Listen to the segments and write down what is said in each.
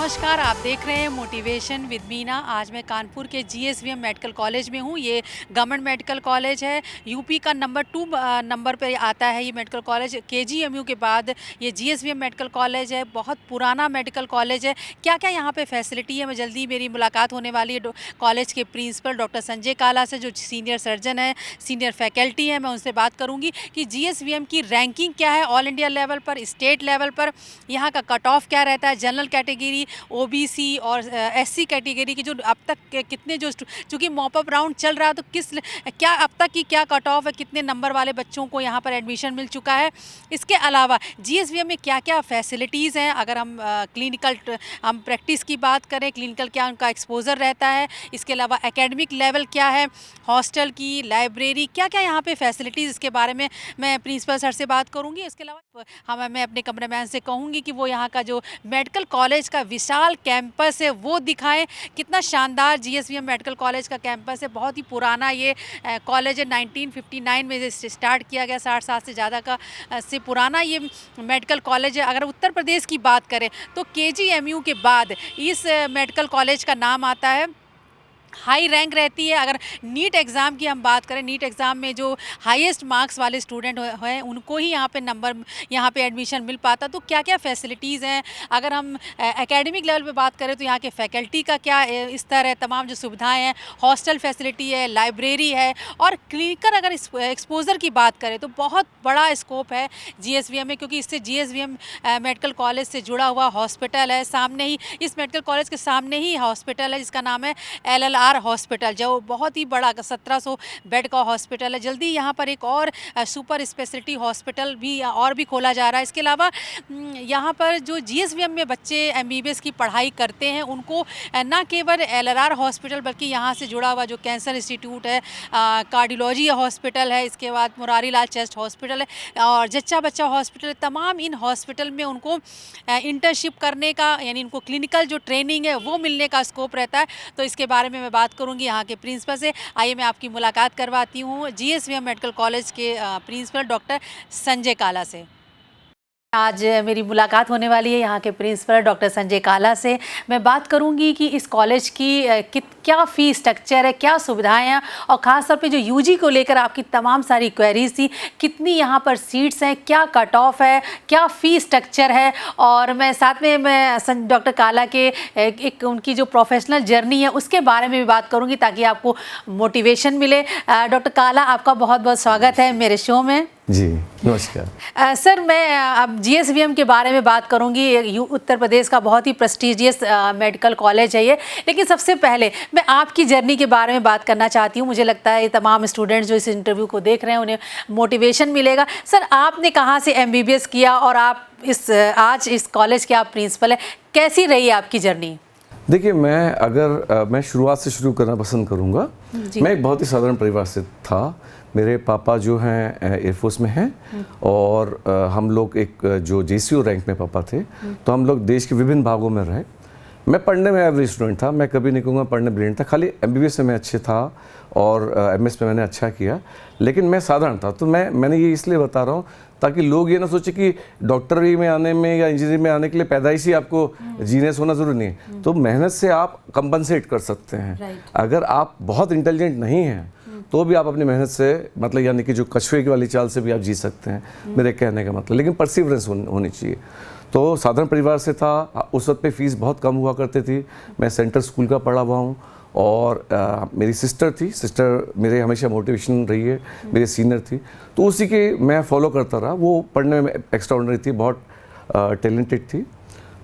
नमस्कार, आप देख रहे हैं मोटिवेशन विद मीना। आज मैं कानपुर के जीएसवीएम मेडिकल कॉलेज में हूँ। ये गवर्नमेंट मेडिकल कॉलेज है। यूपी का नंबर 2 नंबर पे आता है ये मेडिकल कॉलेज। केजीएमयू के बाद ये जीएसवीएम मेडिकल कॉलेज है। बहुत पुराना मेडिकल कॉलेज है। क्या क्या यहाँ पे फैसिलिटी है, मैं जल्दी मेरी मुलाकात होने वाली है कॉलेज के प्रिंसिपल डॉक्टर संजय काला से, जो सीनियर सर्जन है, सीनियर फैकल्टी है। मैं उनसे बात करूँगी कि जीएसवीएम की रैंकिंग क्या है ऑल इंडिया लेवल पर, स्टेट लेवल पर, यहाँ का कट ऑफ क्या रहता है, जनरल कैटेगरी, ओबीसी और एससी कैटेगरी की जो अब तक कितने जो चूँकि मॉपअप राउंड चल रहा है तो क्या अब तक की क्या कट ऑफ है, कितने नंबर वाले बच्चों को यहाँ पर एडमिशन मिल चुका है। इसके अलावा जीएसवीएम में क्या क्या फैसिलिटीज़ हैं, अगर हम हम प्रैक्टिस की बात करें, क्लिनिकल क्या उनका एक्सपोजर रहता है, इसके अलावा एकेडमिक लेवल क्या है, हॉस्टल की, लाइब्रेरी, क्या क्या यहाँ पे फैसिलिटीज़, इसके बारे में मैं प्रिंसिपल सर से बात करूँगी। इसके अलावा मैं अपने कैमरामैन से कहूँगी कि वो यहाँ का जो मेडिकल कॉलेज का विशाल कैंपस है वो दिखाएं। कितना शानदार जीएसवीएम मेडिकल कॉलेज का कैंपस है। बहुत ही पुराना ये कॉलेज है। 1959 में स्टार्ट किया गया। 60 साल से ज़्यादा का से पुराना ये मेडिकल कॉलेज है। अगर उत्तर प्रदेश की बात करें तो केजीएमयू के बाद इस मेडिकल कॉलेज का नाम आता है, हाई रैंक रहती है। अगर नीट एग्ज़ाम की हम बात करें, नीट एग्ज़ाम में जो हाईएस्ट मार्क्स वाले स्टूडेंट हैं उनको ही यहाँ पे नंबर, यहाँ पे एडमिशन मिल पाता। तो क्या क्या फैसिलिटीज़ हैं, अगर हम एकेडमिक लेवल पे बात करें तो यहाँ के फैकल्टी का क्या स्तर है, तमाम जो सुविधाएं हैं, हॉस्टल फैसिलिटी है, लाइब्रेरी है, और क्लिनिकल अगर एक्सपोजर की बात करें तो बहुत बड़ा स्कोप है जीएसवीएम में, क्योंकि इससे जीएसवीएम मेडिकल कॉलेज से जुड़ा हुआ हॉस्पिटल है। सामने ही इस मेडिकल कॉलेज के सामने ही हॉस्पिटल है जिसका नाम है LLR हॉस्पिटल, जो बहुत ही बड़ा 1700 बेड का हॉस्पिटल है। जल्दी यहाँ पर एक और सुपर स्पेशलिटी हॉस्पिटल भी खोला जा रहा है। इसके अलावा यहाँ पर जो जीएसवीएम में बच्चे एमबीबीएस की पढ़ाई करते हैं उनको न केवल LLR हॉस्पिटल बल्कि यहाँ से जुड़ा हुआ जो कैंसर इंस्टीट्यूट है, कार्डियोलॉजी हॉस्पिटल है, इसके बाद मुरारी लाल चेस्ट हॉस्पिटल है और जच्चा बच्चा हॉस्पिटल है। तमाम इन हॉस्पिटल में उनको इंटर्नशिप करने का, यानी उनको क्लिनिकल जो ट्रेनिंग है वो मिलने का स्कोप रहता है। तो इसके बारे में मैं बात करूंगी यहाँ के प्रिंसिपल से। आइए मैं आपकी मुलाकात करवाती हूँ जीएसवीएम मेडिकल कॉलेज के प्रिंसिपल डॉक्टर संजय काला से। आज मेरी मुलाकात होने वाली है यहाँ के प्रिंसिपल डॉक्टर संजय काला से। मैं बात करूँगी कि इस कॉलेज की क्या फ़ी स्ट्रक्चर है, क्या सुविधाएं हैं, और ख़ास तौर पे जो यूजी को लेकर आपकी तमाम सारी क्वेरीज थी, कितनी यहाँ पर सीट्स हैं, क्या कट ऑफ है, क्या फ़ी स्ट्रक्चर है। और मैं साथ में मैं डॉक्टर काला के एक उनकी जो प्रोफेशनल जर्नी है उसके बारे में भी बात करूँगी ताकि आपको मोटिवेशन मिले। डॉक्टर काला, आपका बहुत बहुत स्वागत है मेरे शो में। जी नमस्कार। सर, मैं अब जीएसवीएम के बारे में बात करूंगी। उत्तर प्रदेश का बहुत ही प्रेस्टिजियस मेडिकल कॉलेज है ये, लेकिन सबसे पहले मैं आपकी जर्नी के बारे में बात करना चाहती हूँ। मुझे लगता है ये तमाम स्टूडेंट्स जो इस इंटरव्यू को देख रहे हैं उन्हें मोटिवेशन मिलेगा। सर, आपने कहाँ से एमबीबीएस किया और आप आज इस कॉलेज के आप प्रिंसिपल हैं, कैसी रही आपकी जर्नी? देखिए, मैं शुरुआत से शुरू करना पसंद करूँगा। मैं एक बहुत ही साधारण परिवार से था। मेरे पापा जो हैं एयरफोर्स में हैं और हम लोग एक जो जेसीओ रैंक में पापा थे, तो हम लोग देश के विभिन्न भागों में रहे। मैं पढ़ने में एवरेज स्टूडेंट था, मैं कभी नहीं कहूँगा पढ़ने ब्रिलियंट था, खाली एमबीबीएस में मैं अच्छे था और एमएस में मैंने अच्छा किया, लेकिन मैं साधारण था। तो मैंने ये इसलिए बता रहा हूँ ताकि लोग ये ना सोचे कि डॉक्टरी में आने में या इंजीनियरिंग में आने के लिए पैदाइशी आपको जीनियस होना ज़रूरी नहीं है। तो मेहनत से आप कंपनसेट कर सकते हैं। अगर आप बहुत इंटेलिजेंट नहीं हैं तो भी आप अपनी मेहनत से, मतलब यानी कि जो कछुए की वाली चाल से भी आप जी सकते हैं, मेरे कहने का मतलब। लेकिन परसिवरेंस होनी चाहिए। तो साधारण परिवार से था। उस वक्त पे फीस बहुत कम हुआ करती थी। मैं सेंट्रल स्कूल का पढ़ा हुआ हूँ और मेरी सिस्टर मेरे हमेशा मोटिवेशन रही है, मेरे सीनियर थी, तो उसी के मैं फॉलो करता रहा। वो पढ़ने में एक्स्ट्राऑर्डिनरी थी, बहुत टैलेंटेड थी।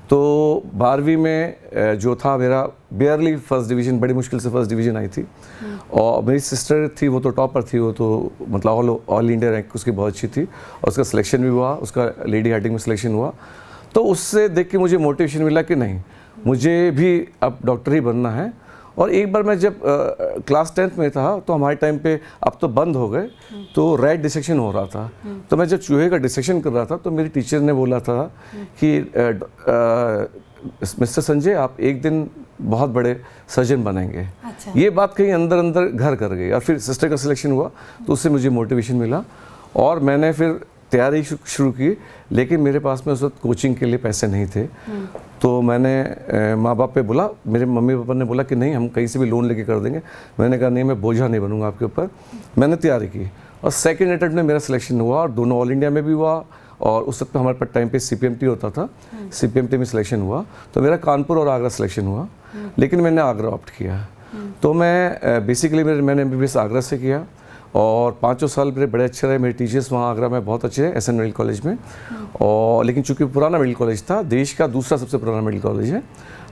तो 12वीं में जो था मेरा बेयरली फर्स्ट डिवीज़न, बड़ी मुश्किल से फर्स्ट डिवीज़न आई थी। और मेरी सिस्टर थी, वो तो टॉपर थी, वो तो मतलब ऑल इंडिया रैंक उसकी बहुत अच्छी थी और उसका सिलेक्शन भी हुआ, उसका लेडी हार्टिंग में सिलेक्शन हुआ। तो उससे देख के मुझे मोटिवेशन मिला कि नहीं, मुझे भी अब डॉक्टर ही बनना है। और एक बार मैं जब क्लास 10th में था तो हमारे टाइम पे, अब तो बंद हो गए, तो रैट डिसेक्शन हो रहा था। तो मैं जब चूहे का डिसेक्शन कर रहा था तो मेरी टीचर ने बोला था कि मिस्टर संजय, आप एक दिन बहुत बड़े सर्जन बनेंगे। अच्छा। ये बात कहीं अंदर अंदर घर कर गई। और फिर सिस्टर का सिलेक्शन हुआ तो उससे मुझे मोटिवेशन मिला और मैंने फिर तैयारी शुरू की, लेकिन मेरे पास में उस वक्त कोचिंग के लिए पैसे नहीं थे। तो मैंने माँ बाप पे बोला, मेरे मम्मी पापा ने बोला कि नहीं हम कहीं से भी लोन लेके कर देंगे। मैंने कहा नहीं, मैं बोझा नहीं बनूंगा आपके ऊपर। मैंने तैयारी की और सेकंड अटेम्प्ट में मेरा सिलेक्शन हुआ और दोनों ऑल इंडिया में भी हुआ। और उस वक्त हमारे पास टाइम पे CPMT होता था, CPMT में सिलेक्शन हुआ। तो मेरा कानपुर और आगरा सिलेक्शन हुआ, लेकिन मैंने आगरा ऑप्ट किया। तो मैं बेसिकली मैंने MBBS आगरा से किया और 5 साल मेरे बड़े अच्छे रहे। मेरे टीचर्स वहाँ आगरा में बहुत अच्छे हैं, SN मेडिकल कॉलेज में। और लेकिन चूंकि पुराना मेडिकल कॉलेज था, देश का दूसरा सबसे पुराना मेडिकल कॉलेज है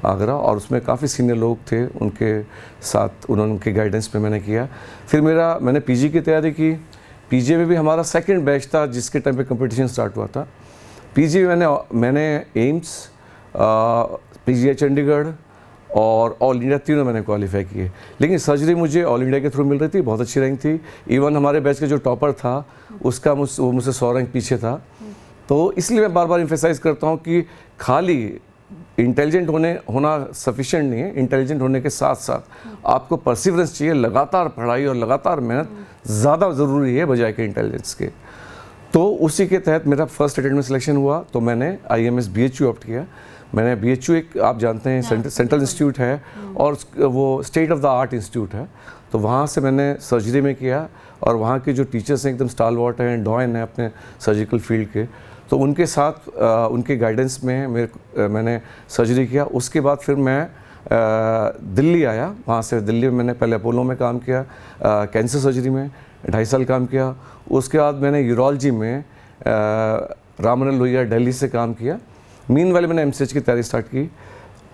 आगरा, और उसमें काफ़ी सीनियर लोग थे, उनके साथ उनके गाइडेंस में मैंने किया। फिर मैंने PG की तैयारी की। PG में भी हमारा सेकंड बैच था जिसके टाइम पे कंपटीशन स्टार्ट हुआ था। PG में मैंने एम्स, PGI चंडीगढ़ और ऑल इंडिया तीनों मैंने क्वालिफाई किए। लेकिन सर्जरी मुझे ऑल इंडिया के थ्रू मिल रही थी, बहुत अच्छी रैंक थी। इवन हमारे बैच का जो टॉपर था उसका वो मुझसे 100 रैंक पीछे था। तो इसलिए मैं बार बार इम्फेसाइज करता हूँ कि खाली इंटेलिजेंट होना सफिशिएंट नहीं है। इंटेलिजेंट होने के साथ साथ आपको परसिवरेंस चाहिए, लगातार पढ़ाई और लगातार मेहनत ज़्यादा ज़रूरी है बजाय के इंटेलिजेंस के। तो उसी के तहत मेरा फर्स्ट अटेम्प्ट में सिलेक्शन हुआ, तो मैंने IMS BHU ऑप्ट किया। मैंने BHU एक आप जानते हैं सेंट्रल इंस्टीट्यूट है और वो state of the art institute है। तो वहाँ से मैंने सर्जरी में किया और वहाँ के जो टीचर्स हैं एकदम स्टालवर्ट हैं, डॉयन हैं अपने सर्जिकल फील्ड के। तो उनके साथ उनके गाइडेंस में मैंने सर्जरी किया। उसके बाद फिर मैं दिल्ली आया। वहाँ से दिल्ली में मैंने पहले अपोलो में काम किया, कैंसर सर्जरी में 2.5 साल काम किया। उसके बाद मैंने यूरोलॉजी में राममनोहर लोहिया दिल्ली से काम किया। मीनवाइल मैंने MCH की तैयारी स्टार्ट की।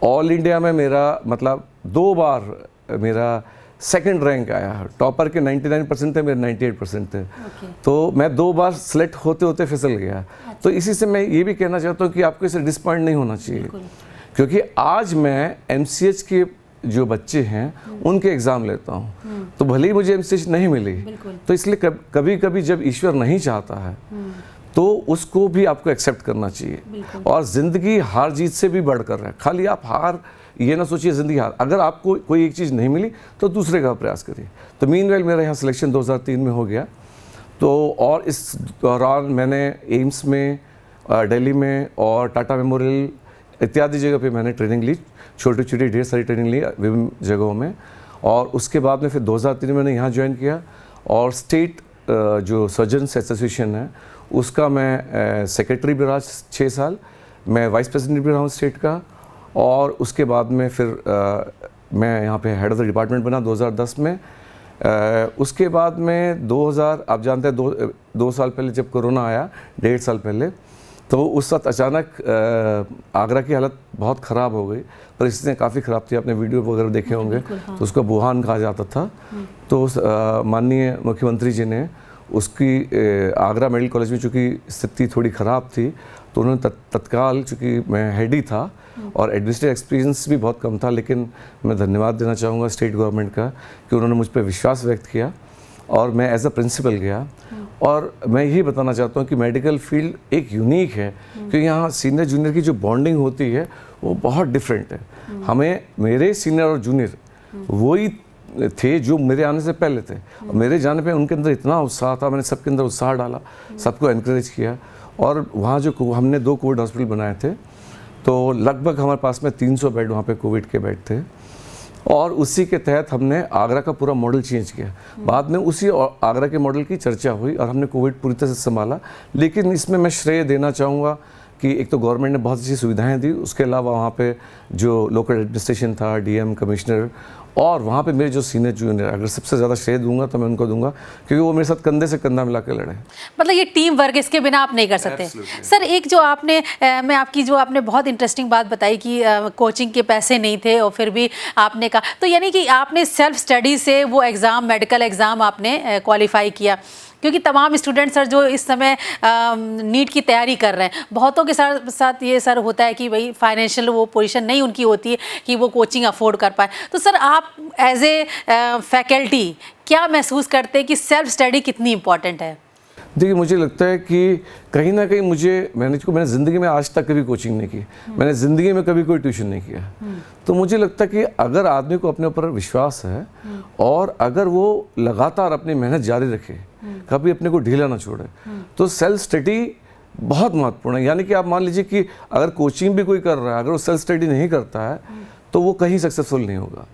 ऑल इंडिया में मेरा मतलब 2 बार मेरा सेकंड रैंक आया। टॉपर के 99% थे, मेरे 98% थे। तो मैं 2 बार सेलेक्ट होते होते फिसल गया। तो इसी से मैं ये भी कहना चाहता हूँ कि आपको इसे डिसपॉइंट नहीं होना चाहिए, क्योंकि आज मैं MCH के जो बच्चे हैं उनके एग्ज़ाम लेता हूँ। तो भले ही मुझे MCH नहीं मिली, तो इसलिए कभी कभी जब ईश्वर नहीं चाहता है तो उसको भी आपको एक्सेप्ट करना चाहिए। और ज़िंदगी हार जीत से भी बढ़कर है। खाली आप हार ये ना सोचिए ज़िंदगी हार, अगर आपको कोई एक चीज़ नहीं मिली तो दूसरे का प्रयास करिए। तो मीनवाइल मेरा यहाँ सिलेक्शन 2003 में हो गया। तो और इस दौरान मैंने एम्स में, दिल्ली में और टाटा मेमोरियल इत्यादि जगह पे मैंने ट्रेनिंग ली, छोटी छोटी ढेर सारी ट्रेनिंग ली विभिन्न जगहों में। और उसके बाद में फिर 2003 में मैंने यहाँ ज्वाइन किया और स्टेट जो सर्जन्स एसोसिएशन है उसका मैं सेक्रेटरी भी रहा 6 साल। मैं वाइस प्रेसिडेंट भी रहा हूँ स्टेट का। और उसके बाद में फिर मैं यहाँ पे हेड ऑफ़ द डिपार्टमेंट बना 2010 में। उसके बाद में 2000 आप जानते हैं 2 साल पहले जब कोरोना आया, 1.5 साल पहले, तो उस वक्त अचानक आगरा की हालत बहुत ख़राब हो गई। परिस्थितियाँ काफ़ी ख़राब थी, आपने वीडियो वगैरह देखे होंगे। तो उसको वुहान कहा जाता था। तो माननीय मुख्यमंत्री जी ने उसकी आगरा मेडिकल कॉलेज में चूँकि स्थिति थोड़ी ख़राब थी तो उन्होंने तत्काल, चूँकि मैं हेड ही था और एडमिनिस्ट्रेटिव एक्सपीरियंस भी बहुत कम था, लेकिन मैं धन्यवाद देना चाहूँगा स्टेट गवर्नमेंट का कि उन्होंने मुझ पर विश्वास व्यक्त किया और मैं एज अ प्रिंसिपल गया। और मैं यही बताना चाहता हूँ कि मेडिकल फील्ड एक यूनिक है, क्योंकि यहाँ सीनियर जूनियर की जो बॉन्डिंग होती है वो बहुत डिफरेंट है। हमें मेरे सीनियर और जूनियर वही थे जो मेरे आने से पहले थे, और मेरे जाने पे उनके अंदर इतना उत्साह था, मैंने सबके अंदर उत्साह डाला, सबको एनकरेज किया। और वहाँ जो हमने 2 कोविड हॉस्पिटल बनाए थे, तो लगभग हमारे पास में 300 बेड वहाँ पे कोविड के बेड थे। और उसी के तहत हमने आगरा का पूरा मॉडल चेंज किया। बाद में उसी आगरा के मॉडल की चर्चा हुई और हमने कोविड पूरी तरह से संभाला। लेकिन इसमें मैं श्रेय देना चाहूँगा कि एक तो गवर्नमेंट ने बहुत अच्छी सुविधाएं दी, उसके अलावा वहाँ पे जो लोकल एडमिनिस्ट्रेशन था, DM कमिश्नर, और वहाँ पे मेरे जो सीनियर जूनियर, अगर सबसे ज़्यादा श्रेय दूंगा तो मैं उनको दूंगा, क्योंकि वो मेरे साथ कंधे से कंधा मिला के लड़े। मतलब ये टीम वर्क, इसके बिना आप नहीं कर सकते। सर एक जो आपने मैं आपकी जो आपने बहुत इंटरेस्टिंग बात बताई कि कोचिंग के पैसे नहीं थे और फिर भी आपने कहा, तो यानी कि आपने सेल्फ स्टडी से वो एग्ज़ाम, मेडिकल एग्ज़ाम आपने क्वालिफाई किया। क्योंकि तमाम स्टूडेंट सर जो इस समय नीट की तैयारी कर रहे हैं, बहुतों के साथ ये सर होता है कि भाई फाइनेंशियल वो पोजीशन नहीं उनकी होती है कि वो कोचिंग अफोर्ड कर पाए। तो सर आप एज ए फैकल्टी क्या महसूस करते हैं कि सेल्फ स्टडी कितनी इम्पॉर्टेंट है? देखिए, मुझे लगता है कि कहीं ना कहीं मैंने ज़िंदगी में आज तक कभी कोचिंग नहीं की, मैंने ज़िंदगी में कभी कोई ट्यूशन नहीं किया। तो मुझे लगता है कि अगर आदमी को अपने ऊपर विश्वास है और अगर वो लगातार अपनी मेहनत जारी रखे कभी अपने को ढीला ना छोड़े। तो सेल्फ स्टडी बहुत महत्वपूर्ण है। यानी कि आप मान लीजिए कि अगर कोचिंग भी कोई कर रहा है, अगर वो सेल्फ स्टडी नहीं करता है तो वो कहीं सक्सेसफुल नहीं होगा।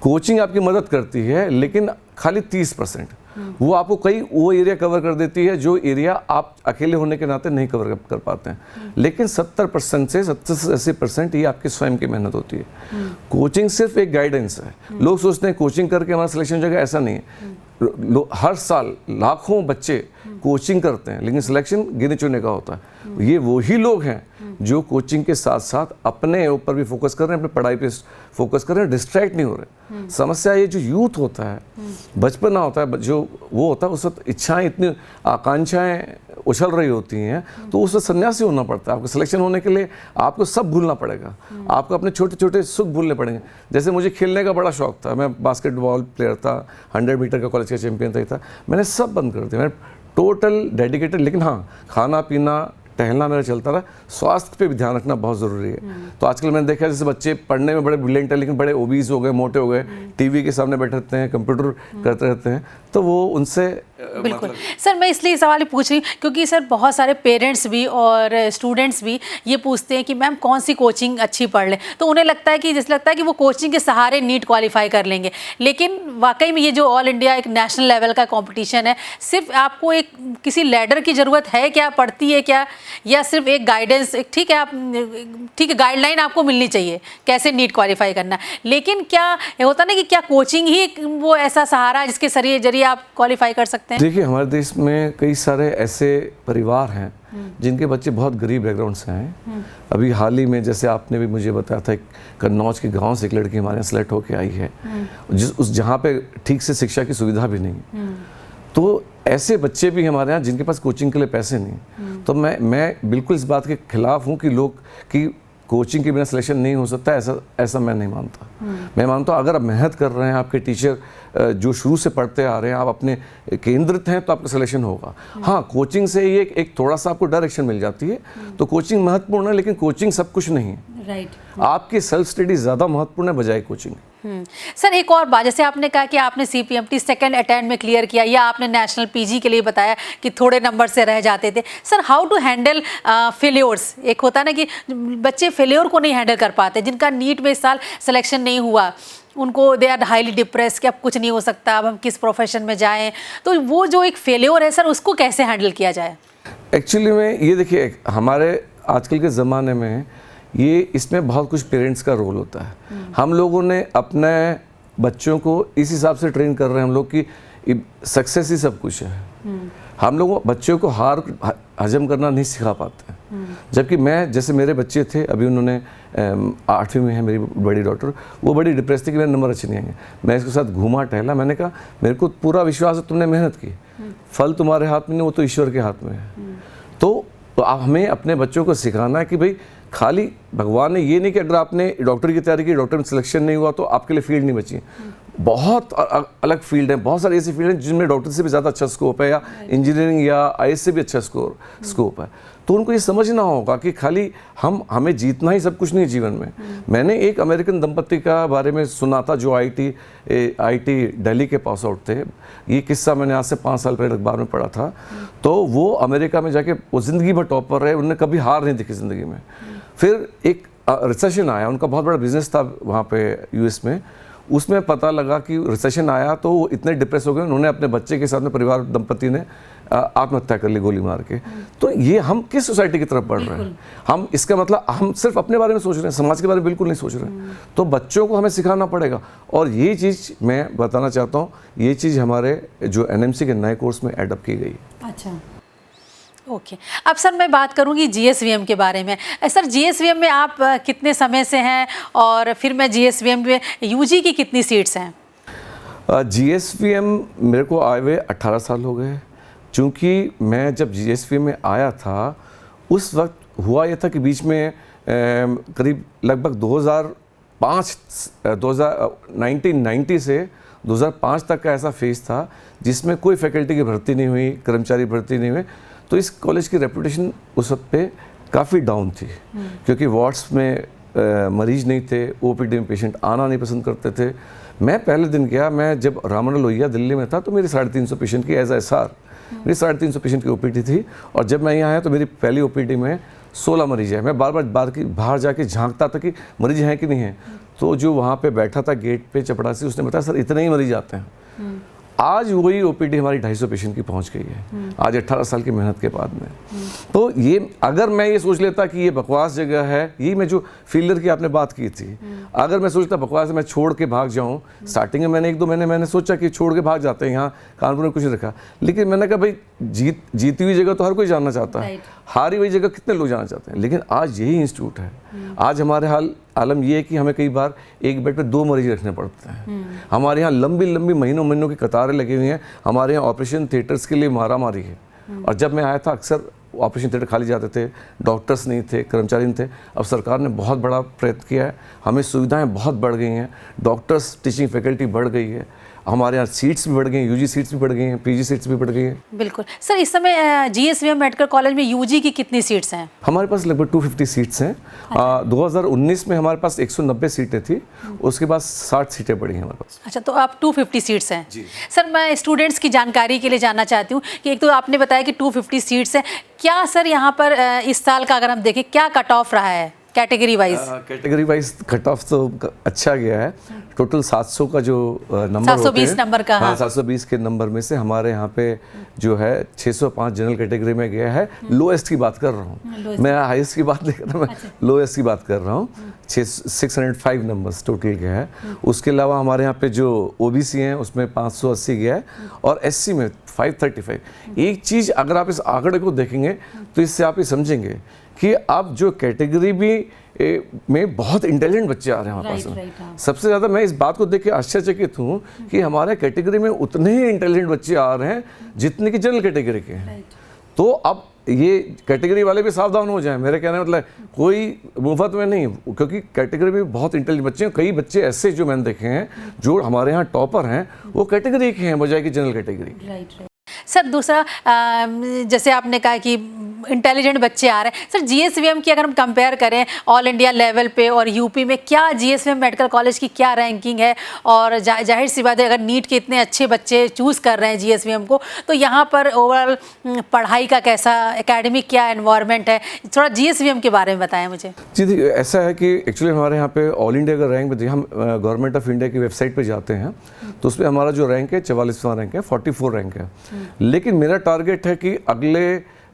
कोचिंग आपकी मदद करती है लेकिन खाली 30%। वो आपको कई वो एरिया कवर कर देती है जो एरिया आप अकेले होने के नाते नहीं कवर कर पाते हैं। लेकिन 70% से 70 से 80% ये आपकी स्वयं की मेहनत होती है। कोचिंग सिर्फ एक गाइडेंस है। लोग सोचते हैं कोचिंग करके हमारा सिलेक्शन हो जाएगा, ऐसा नहीं है। हर साल लाखों बच्चे कोचिंग करते हैं लेकिन सिलेक्शन गिने चुने का होता है। ये वही लोग हैं जो कोचिंग के साथ साथ अपने ऊपर भी फोकस कर रहे हैं, अपने पढ़ाई पे फोकस कर रहे हैं, डिस्ट्रैक्ट नहीं हो रहे। समस्या ये जो यूथ होता है, बचपना होता है, जो वो होता है, उस वक्त इच्छाएं इतनी आकांक्षाएं उछल रही होती हैं, तो उस वक्त सन्यासी होना पड़ता है। आपको सिलेक्शन होने के लिए आपको सब भूलना पड़ेगा। आपको अपने छोटे छोटे सुख भूलने पड़ेंगे। जैसे मुझे खेलने का बड़ा शौक था, मैं बास्केटबॉल प्लेयर था, 100 मीटर का कॉलेज का चैंपियन था। मैंने सब बंद कर दिया, मैं टोटल डेडिकेटेड। लेकिन हाँ, खाना पीना टहलना मेरा चलता रहा। स्वास्थ्य पे भी ध्यान रखना बहुत ज़रूरी है। तो आजकल मैंने देखा जैसे बच्चे पढ़ने में बड़े ब्रिलियंट है लेकिन बड़े ओबीज हो गए, मोटे हो गए, टीवी के सामने बैठे रहते हैं, कंप्यूटर करते रहते हैं, तो वो उनसे बिल्कुल सर, मैं इसलिए सवाल पूछ रही हूँ क्योंकि सर बहुत सारे पेरेंट्स भी और स्टूडेंट्स भी ये पूछते हैं कि मैम कौन सी कोचिंग अच्छी पढ़ लें। तो उन्हें लगता है कि जैसे लगता है कि वो कोचिंग के सहारे नीट क्वालिफाई कर लेंगे। लेकिन वाकई में ये जो ऑल इंडिया एक नेशनल लेवल का कंपटीशन है, सिर्फ आपको एक किसी लैडर की ज़रूरत है क्या, पढ़ती है क्या, या सिर्फ एक गाइडेंस, एक ठीक है गाइडलाइन आपको मिलनी चाहिए कैसे नीट क्वालिफाई करना। लेकिन क्या होता ना कि क्या कोचिंग ही वो ऐसा सहारा है जिसके जरिए आप क्वालिफाई कर सकते हैं? देखिए, हमारे देश में कई सारे ऐसे परिवार हैं जिनके बच्चे बहुत गरीब बैकग्राउंड से हैं। अभी हाल ही में जैसे आपने भी मुझे बताया था, कन्नौज के गांव से एक लड़की हमारे यहाँ सेलेक्ट होकर आई है, जहाँ पे ठीक से शिक्षा की सुविधा भी नहीं। तो ऐसे बच्चे भी हमारे यहाँ जिनके पास कोचिंग के लिए पैसे नहीं। तो मैं बिल्कुल इस बात के खिलाफ हूँ कि लोग कि कोचिंग के बिना सिलेक्शन नहीं हो सकता, ऐसा मैं नहीं मानता। मैं मानता हूँ अगर आप मेहनत कर रहे हैं, आपके टीचर जो शुरू से पढ़ते आ रहे हैं, आप अपने केंद्रित हैं, तो आपका सिलेक्शन होगा। हाँ, कोचिंग से ये एक थोड़ा सा आपको डायरेक्शन मिल जाती है, तो कोचिंग महत्वपूर्ण है, लेकिन कोचिंग सब कुछ नहीं है। राइट, आपकी सेल्फ स्टडी ज़्यादा महत्वपूर्ण है बजाय कोचिंग। सर एक और बात, जैसे आपने कहा कि आपने CPMT सेकंड अटेम्प्ट में क्लियर किया, या आपने नेशनल PG के लिए बताया कि थोड़े नंबर से रह जाते थे। Sir how to handle failures? एक होता है ना कि बच्चे फेल्योर को नहीं हैंडल कर पाते, जिनका नीट में इस साल सिलेक्शन नहीं हुआ, उनको दे आर हाईली डिप्रेस कि अब कुछ नहीं हो सकता, अब हम किस प्रोफेशन में जाएं। तो वो जो एक फेल्योर है सर, उसको कैसे हैंडल किया जाए? एक्चुअली में ये देखिए, हमारे आजकल के ज़माने में ये इसमें बहुत कुछ पेरेंट्स का रोल होता है। हम लोगों ने अपने बच्चों को इस हिसाब से ट्रेन कर रहे हैं हम लोग कि सक्सेस ही सब कुछ है। हम लोग बच्चों को हार हजम करना नहीं सिखा पाते। जबकि मैं, जैसे मेरे बच्चे थे, अभी उन्होंने 8वीं में है मेरी बड़ी डॉटर, वो बड़ी डिप्रेस थी कि मेरे नंबर अच्छे नहीं आएंगे। मैं इसके साथ घूमा टहला, मैंने कहा मेरे को पूरा विश्वास है तुमने मेहनत की, फल तुम्हारे हाथ में नहीं, वो तो ईश्वर के हाथ में है। तो हमें अपने बच्चों को सिखाना है कि भाई खाली भगवान ने ये नहीं कि अगर आपने डॉक्टर की तैयारी की, डॉक्टर में सिलेक्शन नहीं हुआ तो आपके लिए फील्ड नहीं बची। बहुत अलग फील्ड है, बहुत सारी ऐसी फील्ड हैं जिनमें डॉक्टर से भी ज़्यादा अच्छा स्कोप है, या इंजीनियरिंग या IAS से भी अच्छा स्कोप है। तो उनको ये समझना होगा कि खाली हमें जीतना ही सब कुछ नहीं जीवन में। मैंने एक अमेरिकन दंपत्ति का बारे में सुना था जो IIT दिल्ली के पास आउट थे। ये किस्सा मैंने आज से 5 साल पहले अखबार में पढ़ा था। तो वो अमेरिका में जाके वो ज़िंदगी भर टॉप पर रहे, उन्होंने कभी हार नहीं दिखी ज़िंदगी में। फिर एक रिसेशन आया, उनका बहुत बड़ा बिजनेस था वहाँ पे US में, उसमें पता लगा कि रिसेशन आया तो वो इतने डिप्रेस हो गए, उन्होंने अपने बच्चे के साथ में, परिवार दंपति ने आत्महत्या कर ली गोली मार के। तो ये हम किस सोसाइटी की तरफ बढ़ रहे हैं? हम इसका मतलब हम सिर्फ अपने बारे में सोच रहे हैं, समाज के बारे में बिल्कुल नहीं सोच रहे हैं। तो बच्चों को हमें सिखाना पड़ेगा। और ये चीज़ मैं बताना चाहता हूँ, ये चीज़ हमारे जो NMC के नए कोर्स में एडअप की गई। अच्छा, ओके। अब सर मैं बात करूंगी GSVM के बारे में। सर GSVM में आप कितने समय से हैं, और फिर मैं GSVM में UG की कितनी सीट्स हैं? GSVM मेरे को आए हुए 18 साल हो गए। चूँकि मैं जब GSVM में आया था उस वक्त हुआ यह था कि बीच में करीब लगभग 1990 से 2005 तक का ऐसा फेज था जिसमें कोई फैकल्टी की भर्ती नहीं हुई, कर्मचारी भर्ती नहीं हुए। तो इस कॉलेज की रेपुटेशन उस वक्त पे काफ़ी डाउन थी, क्योंकि वार्ड्स में मरीज नहीं थे, ओपीडी में पेशेंट आना नहीं पसंद करते थे। मैं पहले दिन गया, मैं जब राममनोहर लोहिया दिल्ली में था तो मेरी 350 पेशेंट की एज SR मेरी 350 पेशेंट की ओपीडी थी। और जब मैं यहाँ आया तो मेरी पहली ओपीडी में 16 मरीज है। मैं बार बाहर जाके झांकता था कि मरीज हैं कि नहीं हैं। तो जो वहाँ पे बैठा था गेट पे चपड़ासी, उसने बताया सर इतने ही मरीज आते हैं। आज वही ओपीडी हमारी 250 पेशेंट की पहुंच गई है, आज 18 साल की मेहनत के बाद में। तो ये अगर मैं ये सोच लेता कि ये बकवास जगह है, यही मैं जो फील्डर की आपने बात की थी, अगर मैं सोचता बकवास है मैं छोड़ के भाग जाऊं, स्टार्टिंग में मैंने 1-2 महीने मैंने सोचा कि छोड़ के भाग जाते हैं, यहाँ कानपुर में कुछ नहीं रखा। लेकिन मैंने कहा भाई जीती हुई जगह तो हर कोई जानना चाहता है, हारी हुई जगह कितने लोग जाना चाहते हैं। लेकिन आज यही इंस्टीट्यूट है। आज हमारे आलम ये है कि हमें कई बार एक बेड पे 2 मरीज रखने पड़ते हैं। हमारे यहाँ लंबी महीनों की कतारें लगी हुई हैं। हमारे यहाँ ऑपरेशन थिएटर्स के लिए मारामारी है। और जब मैं आया था अक्सर ऑपरेशन थिएटर खाली जाते थे, डॉक्टर्स नहीं थे, कर्मचारी नहीं थे। अब सरकार ने बहुत बड़ा प्रयत्न किया है, हमें सुविधाएं बहुत बढ़ गई हैं, डॉक्टर्स टीचिंग फैकल्टी बढ़ गई है, हमारे यहाँ सीट्स भी बढ़ गई हैं, यूजी सीट्स भी बढ़ गई हैं, पीजी सीट्स भी बढ़ गई हैं। बिल्कुल सर, इस समय GSVM मेडिकल कॉलेज में यूजी की कितनी सीट्स हैं? हमारे पास लगभग 250 सीट्स हैं। 2019 में हमारे पास 190 सीटें थी, उसके बाद 60 सीटें बढ़ी हैं हमारे पास। अच्छा, तो आप 250 सीट्स हैं जी। सर मैं स्टूडेंट्स की जानकारी के लिए जानना चाहती हूँ कि एक तो आपने बताया कि 250 सीट्स हैं, क्या सर यहाँ पर इस साल का अगर हम देखें क्या कट ऑफ रहा है कैटेगरी वाइज? कट ऑफ तो अच्छा गया है। टोटल 700 का जो नंबर 720 नंबर का, हाँ 720 के नंबर में से हमारे यहाँ पे जो है 605 जनरल कैटेगरी में गया है। लोएस्ट की बात कर रहा हूँ मैं, हाईएस्ट की बात नहीं कर रहा, मैं लोएस्ट की बात कर रहा हूँ। 605 नंबर्स टोटल गया है। उसके अलावा हमारे यहाँ पे जो OBC हैं उसमें 580 गया है और SC में 535। एक चीज़ अगर आप इस आंकड़े को देखेंगे तो इससे आप ये समझेंगे कि अब जो कैटेगरी भी में बहुत इंटेलिजेंट बच्चे आ रहे हैं हमारे पास। सबसे ज़्यादा मैं इस बात को देख के आश्चर्यचकित हूँ कि हमारे कैटेगरी में उतने ही इंटेलिजेंट बच्चे आ रहे हैं जितने कि जनरल कैटेगरी के हैं। तो अब ये कैटेगरी वाले भी सावधान हो जाएं, मेरे कहने मतलब कोई मुफ्त में नहीं, क्योंकि कैटेगरी में बहुत इंटेलिजेंट बच्चे हैं। कई बच्चे ऐसे जो मैंने देखे हैं जो हमारे यहाँ टॉपर हैं वो कैटेगरी के हैं बजाय कि जनरल कैटेगरी। सर दूसरा, जैसे आपने कहा कि इंटेलिजेंट बच्चे आ रहे हैं, सर GSVM की अगर हम कंपेयर करें ऑल इंडिया लेवल पे और यूपी में, क्या GSVM मेडिकल कॉलेज की क्या रैंकिंग है? और जाहिर सी बात है अगर नीट के इतने अच्छे बच्चे चूज़ कर रहे हैं GSVM को, तो यहाँ पर ओवरऑल पढ़ाई का कैसा, एकेडमिक क्या एनवायरनमेंट है? थोड़ा GSVM के बारे में बताएं मुझे। जी देखिए, ऐसा है कि एक्चुअली हमारे यहाँ पे ऑल इंडिया का रैंक में हम गवर्नमेंट ऑफ इंडिया की वेबसाइट पर जाते हैं तो उसमें हमारा जो रैंक है 44वां रैंक है, 44 रैंक है। लेकिन मेरा टारगेट है कि अगले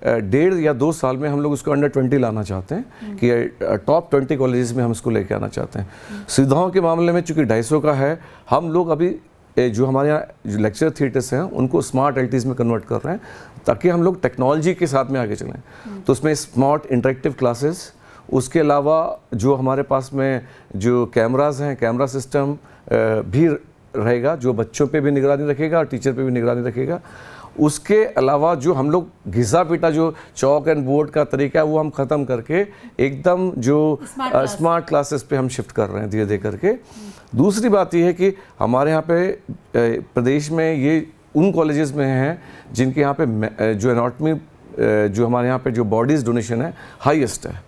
1.5 या 2 साल में हम लोग उसको अंडर 20 लाना चाहते हैं कि टॉप 20 कॉलेजेस में हम इसको लेके आना चाहते हैं। सुविधाओं के मामले में चूँकि 250 का है, हम लोग अभी जो हमारे यहाँ जो लेक्चर थिएटर्स हैं उनको स्मार्ट LTs में कन्वर्ट कर रहे हैं ताकि हम लोग टेक्नोलॉजी के साथ में आगे चलें। तो उसमें स्मार्ट इंटरेक्टिव क्लासेस, उसके अलावा जो हमारे पास में जो कैमराज हैं, कैमरा सिस्टम भी रहेगा जो बच्चों पे भी निगरानी रखेगा और टीचर पे भी निगरानी रखेगा। उसके अलावा जो हम लोग घिसा पीटा जो चौक एंड बोर्ड का तरीका है वो हम ख़त्म करके एकदम जो स्मार्ट क्लासेस पे हम शिफ्ट कर रहे हैं धीरे धीरे करके। दूसरी बात ये है कि हमारे यहाँ पे प्रदेश में ये उन कॉलेजेस में हैं जिनके यहाँ पे जो एनाटॉमी जो हमारे यहाँ पे जो बॉडीज़ डोनेशन है हाईएस्ट है।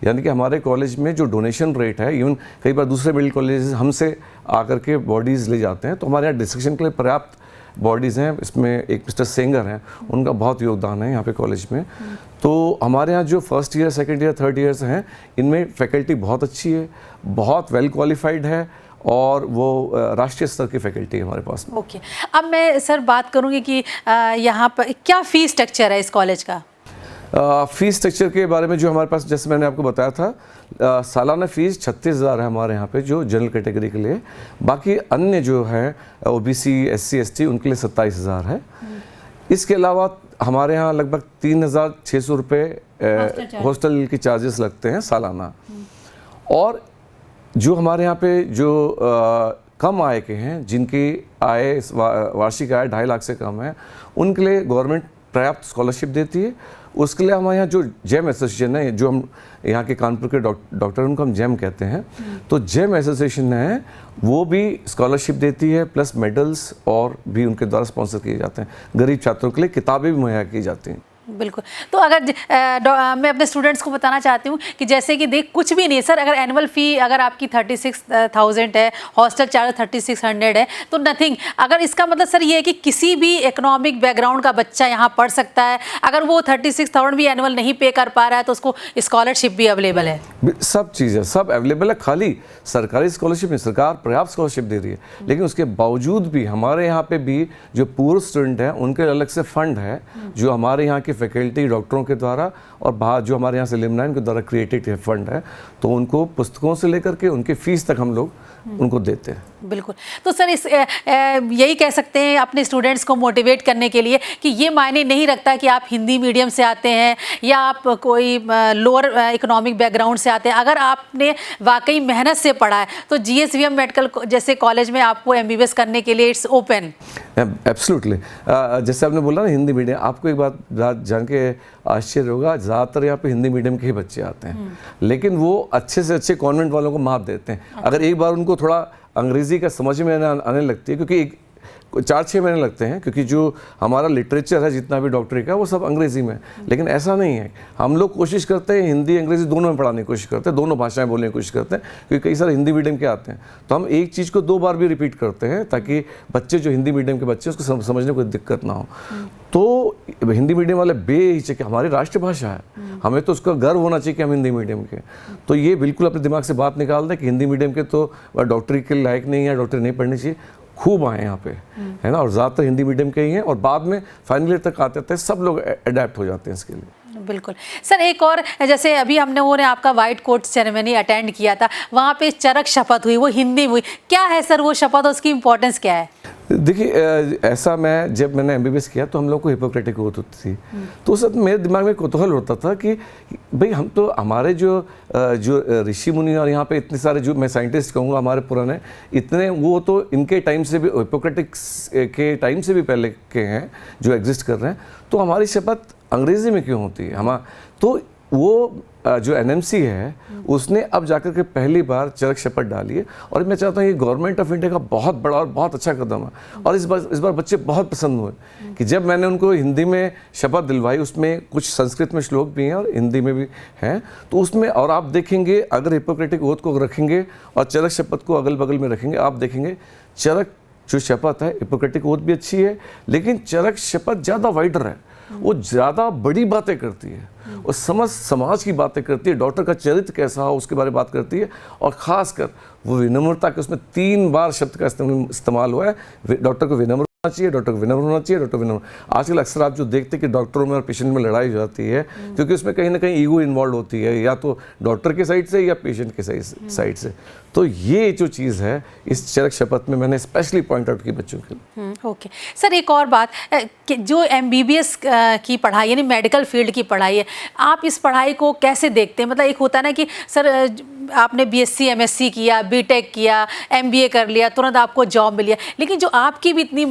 यानी कि हमारे कॉलेज में जो डोनेशन रेट है, इवन कई बार दूसरे मेडिकल कॉलेजेस हमसे आकर के बॉडीज़ ले जाते हैं, तो हमारे यहाँ डिस्कशन के लिए पर्याप्त बॉडीज़ हैं। इसमें एक मिस्टर सेंगर हैं, उनका बहुत योगदान है यहाँ पे कॉलेज में। तो हमारे यहाँ जो first year, second year, third years हैं, इनमें फैकल्टी बहुत अच्छी है, बहुत वेल क्वालिफाइड है और वो राष्ट्रीय स्तर की फैकल्टी है हमारे पास। ओके, अब मैं सर बात करूँगी कि यहाँ पर क्या फ़ीस स्ट्रक्चर है इस कॉलेज का? फ़ीस स्ट्रक्चर के बारे में जो हमारे पास, जैसे मैंने आपको बताया था, सालाना फ़ीस 36,000 है हमारे यहाँ पे जो जनरल कैटेगरी के लिए। बाकी अन्य जो है OBC, SC, ST उनके लिए 27,000 है। इसके अलावा हमारे यहाँ लगभग 3,600 रुपये हॉस्टल की चार्जेस लगते हैं सालाना। और जो हमारे यहाँ पे जो कम आय के हैं, जिनकी आय वार्षिक आय 2.5 लाख से कम है, उनके लिए गवर्नमेंट पर्याप्त स्कॉलरशिप देती है। उसके लिए हमारे यहाँ जो जेम एसोसिएशन है, जो हम यहाँ के कानपुर के डॉक्टर उनको हम जेम कहते हैं, तो जेम एसोसिएशन है वो भी स्कॉलरशिप देती है, प्लस मेडल्स और भी उनके द्वारा स्पॉन्सर किए जाते हैं। गरीब छात्रों के लिए किताबें भी मुहैया की जाती हैं। बिल्कुल। तो अगर मैं अपने स्टूडेंट्स को बताना चाहती हूँ कि जैसे कि देख कुछ भी नहीं सर, अगर एनुअल फ़ी अगर आपकी 36,000 है, हॉस्टल चार्ज 3600 है, तो नथिंग। अगर इसका मतलब सर ये है कि किसी भी इकोनॉमिक बैकग्राउंड का बच्चा यहाँ पढ़ सकता है। अगर वो 36,000 भी एनुअल नहीं पे कर पा रहा है तो उसको स्कॉलरशिप भी अवेलेबल है। सब चीज़ें सब अवेलेबल है। खाली सरकारी स्कॉलरशिप नहीं, सरकार पर्याप्त स्कॉलरशिप दे रही है, लेकिन उसके बावजूद भी हमारे यहाँ पे भी जो पूर्व स्टूडेंट हैं उनके अलग से फंड है जो हमारे यहाँ की फैकल्टी डॉक्टरों के द्वारा और बाहर जो हमारे यहाँ से एलुमनाई के द्वारा क्रिएटेड फंड है, तो उनको पुस्तकों से लेकर के उनकी फ़ीस तक हम लोग उनको देते हैं। बिल्कुल। तो सर इस यही कह सकते हैं अपने स्टूडेंट्स को मोटिवेट करने के लिए कि ये मायने नहीं रखता कि आप हिंदी मीडियम से आते हैं या आप कोई लोअर इकोनॉमिक बैकग्राउंड से आते हैं। अगर आपने वाकई मेहनत से पढ़ा है तो जीएसवीएम मेडिकल जैसे कॉलेज में आपको एमबीबीएस करने के लिए इट्स ओपन। एब्सोल्युटली। जैसे आपने बोला ना हिंदी मीडियम, आपको एक बात जान के आश्चर्य होगा, ज़्यादातर यहाँ पे हिंदी मीडियम के ही बच्चे आते हैं, लेकिन वो अच्छे से अच्छे कॉन्वेंट वालों को मात देते हैं। अगर एक बार उनको थोड़ा अंग्रेज़ी का समझ में आने लगती है, क्योंकि एक 4-6 महीने लगते हैं, क्योंकि जो हमारा लिटरेचर है जितना भी डॉक्टरी का वो सब अंग्रेज़ी में, लेकिन ऐसा नहीं है। हम लोग कोशिश करते हैं हिंदी अंग्रेज़ी दोनों में पढ़ाने की कोशिश करते हैं, दोनों भाषाएं बोलने की कोशिश करते हैं, क्योंकि कई सारे हिंदी मीडियम के आते हैं। तो हम एक चीज़ को 2 बार भी रिपीट करते हैं ताकि बच्चे जो हिंदी मीडियम के बच्चे उसको समझने को दिक्कत ना हो। तो हिंदी मीडियम वाले बेहिचक, हमारी राष्ट्रभाषा है, हमें तो उसका गर्व होना चाहिए कि हम हिंदी मीडियम के। तो ये बिल्कुल अपने दिमाग से बात निकाल दें कि हिंदी मीडियम के तो डॉक्टरी के लायक नहीं है, डॉक्टरी नहीं पढ़नी चाहिए। खूब आए यहाँ पे, है ना, और ज़्यादातर हिंदी मीडियम के ही हैं, और बाद में फाइनल ईयर तक आते हैं सब लोग अडेप्ट हो जाते हैं इसके लिए। बिल्कुल सर। एक और जैसे अभी वो ने आपका वाइट कोट सेरेमनी अटेंड किया था, वहाँ पे चरक शपथ हुई, वो हिंदी में हुई। क्या है सर वो शपथ, उसकी इम्पोर्टेंस क्या है? देखिए, ऐसा जब मैंने एमबीबीएस किया तो हम लोग को हिपोक्रेटिक ओथ होती थी, तो उस वक्त मेरे दिमाग में कौतूहल होता था कि भाई हम तो हमारे जो ऋषि मुनि और यहाँ पे इतने सारे जो मैं साइंटिस्ट कहूँगा हमारे पुराने इतने, वो तो इनके टाइम से भी हिपोक्रेटिक्स के टाइम से भी पहले के हैं जो एग्जिस्ट कर रहे हैं, तो हमारी शपथ अंग्रेज़ी में क्यों होती है? तो वो जो एनएमसी है उसने अब जाकर के पहली बार चरक शपथ डाली है, और मैं चाहता हूँ ये गवर्नमेंट ऑफ इंडिया का बहुत बड़ा और बहुत अच्छा कदम है। और इस बार बच्चे बहुत पसंद हुए कि जब मैंने उनको हिंदी में शपथ दिलवाई, उसमें कुछ संस्कृत में श्लोक भी हैं और हिंदी में भी हैं, तो उसमें और आप देखेंगे अगर हिपोक्रेटिक ओथ को रखेंगे और चरक शपथ को अगल बगल में रखेंगे, आप देखेंगे चरक जो शपथ है, हिपोक्रेटिक ओथ भी अच्छी है, लेकिन चरक शपथ ज़्यादा वाइडर है, वो ज़्यादा बड़ी बातें करती है, और समाज की बातें करती है, डॉक्टर का चरित्र कैसा हो उसके बारे में बात करती है, और ख़ासकर वो विनम्रता के, उसमें 3 बार शब्द का इस्तेमाल हुआ है। डॉक्टर को विनम्र होना चाहिए, डॉक्टर को विनम्र होना चाहिए, डॉक्टर विनम्र। आजकल अक्सर आप जो देखते हैं कि डॉक्टरों में और पेशेंट में लड़ाई हो जाती है, क्योंकि उसमें कहीं ना कहीं ईगो इन्वॉल्व होती है, या तो डॉक्टर के साइड से या पेशेंट के साइड से। तो ये जो चीज़ है इस चरक शपथ में मैंने स्पेशली पॉइंट आउट की बच्चों के। ओके सर, एक और बात कि जो एमबीबीएस की पढ़ाई यानी मेडिकल फील्ड की पढ़ाई है, आप इस पढ़ाई को कैसे देखते हैं? मतलब एक होता है ना कि सर आपने बीएससी एमएससी किया, बीटेक किया, एमबीए कर लिया, तुरंत आपको जॉब मिल गया, लेकिन जो आपकी भी इतनी